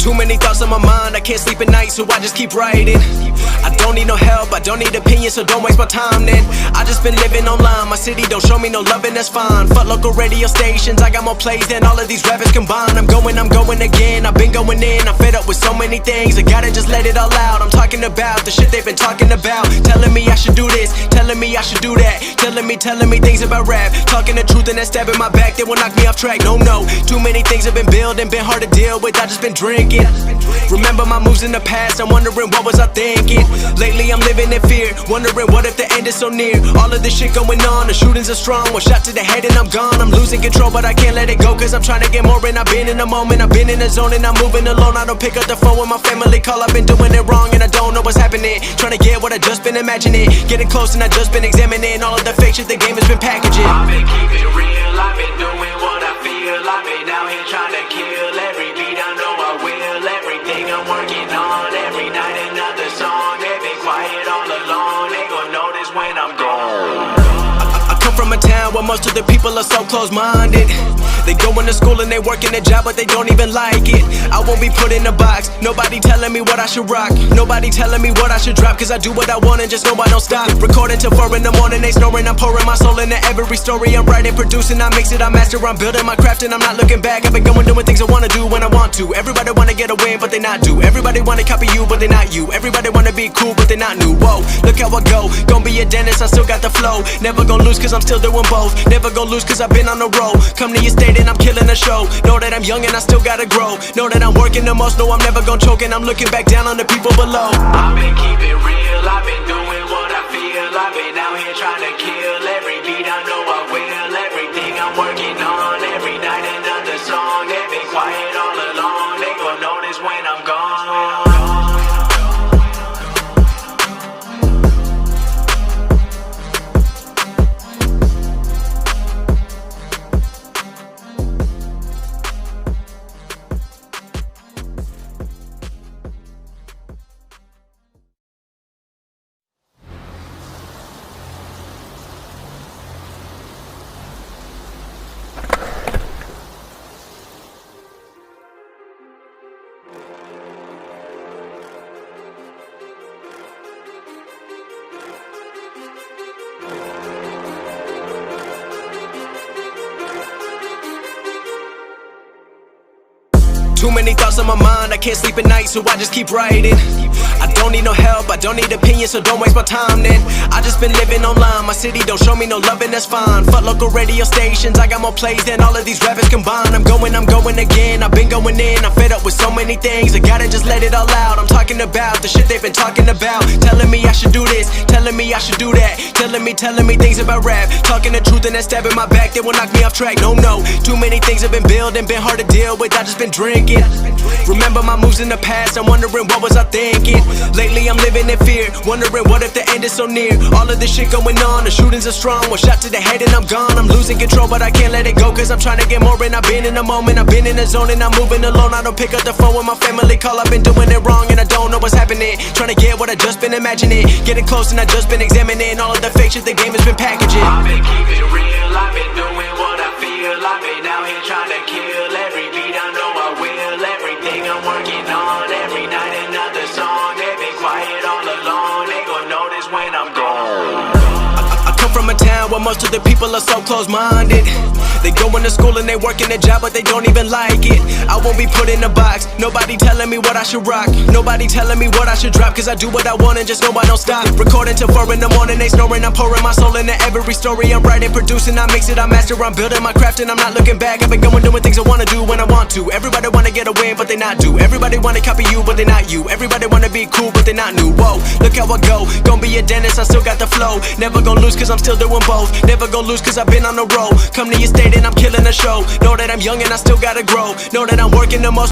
Too many thoughts on my mind, I can't sleep at night, so I just keep writing. I don't need no help, I don't need opinions, so don't waste my time then. I just been living online, my city don't show me no love and that's fine. Fuck local radio stations, I got more plays than all of these rappers combined. I'm going again, I've been going in, I'm fed up with so many things, I gotta just let it all out. I'm talking about the shit they've been talking about, telling me I should do this, telling me I should do that, telling me things about rap, talking the truth and that stab in my back, they will knock me off track. No, too many things have been building, been hard to deal with, I just been drinking. Remember my moves in the past, I'm wondering what was I thinking. Lately I'm living in fear, wondering what if the end is so near. All of this shit going on, the shootings are strong, one shot to the head and I'm gone. I'm losing control but I can't let it go, cause I'm trying to get more. And I've been in the moment, I've been in the zone, and I'm moving alone. I don't pick up the phone when my family call, I've been doing it wrong and I don't know what's happening. Trying to get what I just been imagining, getting close and I just been examining all of the fake shit the game has been packaging. I've been keeping real, I've been doing what I feel, I've been out here trying to kill every beat, I know I will. Everything I'm working on, every night another song. They've been quiet all along, they gon' notice when I'm gone. I come from a town where most of the people are so close-minded. They going to school and they working a job but they don't even like it. I won't be put in a box, nobody telling me what I should rock, nobody telling me what I should drop, cause I do what I want and just know I don't stop. Recording till 4 in the morning, they snoring, I'm pouring my soul into every story. I'm writing, producing, I mix it, I master, I'm building my craft and I'm not looking back. I've been going doing things I wanna do when I want to. Everybody wanna get a win but they not do. Everybody wanna copy you but they not you. Everybody wanna be cool but they not new. Whoa, look how I go, gonna be a dentist, I still got the flow. Never gonna lose cause I'm still doing both. Never gonna lose cause I've been on the road. Come to your state and I'm killing the show. Know that I'm young and I still gotta grow. Know that I'm working the most, know I'm never gonna choke, and I'm looking back down on the people below. I've been keeping real, I've been doing what I feel, I've been out here trying to kill every beat, I know I will. Everything I'm working on, every night another song. They've been quiet all along, they gon' notice when I'm gone. Too many thoughts on my mind, I can't sleep at night, so I just keep writing. I don't need no help, I don't need opinions, so don't waste my time then. I just been living online, my city don't show me no love and that's fine. Fuck local radio stations, I got more plays than all of these rappers combined. I'm going again, I've been going in, I'm fed up with so many things, I gotta just let it all out. I'm talking about the shit they've been talking about, telling me I should do this, telling me I should do that, telling me things about rap, talking the truth and that stab in my back, they will knock me off track. No, too many things have been building, been hard to deal with, I just been drinking. Remember my moves in the past, I'm wondering what was I thinking. Lately I'm living in fear, wondering what if the end is so near. All of this shit going on, the shootings are strong, one shot to the head and I'm gone. I'm losing control but I can't let it go, cause I'm trying to get more. And I've been in the moment, I've been in the zone, and I'm moving alone. I don't pick up the phone when my family call, I've been doing it wrong and I don't know what's happening. Trying to get what I just been imagining, getting close and I just been examining all of the fake shit the game has been packaging. I've been keeping real, I've been doing what I feel, I've been out here trying to kill every beat, I know I will. Everything I'm working on, every night another song. They've been quiet all along, they gon' notice when I'm gone. I come from a town where most of the people are so close-minded. They going to school and they working a job but they don't even like it. I won't be put in a box, nobody telling me what I should rock, nobody telling me what I should drop, cause I do what I want and just know I don't stop. Recording till 4 in the morning, they snoring, I'm pouring my soul into every story. I'm writing, producing, I mix it, I master, I'm building my craft and I'm not looking back. I've been going doing things I wanna do when I want to. Everybody wanna get a win but they not do. Everybody wanna copy you but they not you. Everybody wanna be cool but they not new. Whoa, look how I go, gonna be a dentist, I still got the flow. Never gonna lose cause I'm still doing both. Never gonna lose cause I've been on the road. Come to your state and I'm killing the show. Know that I'm young and I still gotta grow. Know that I'm working the most.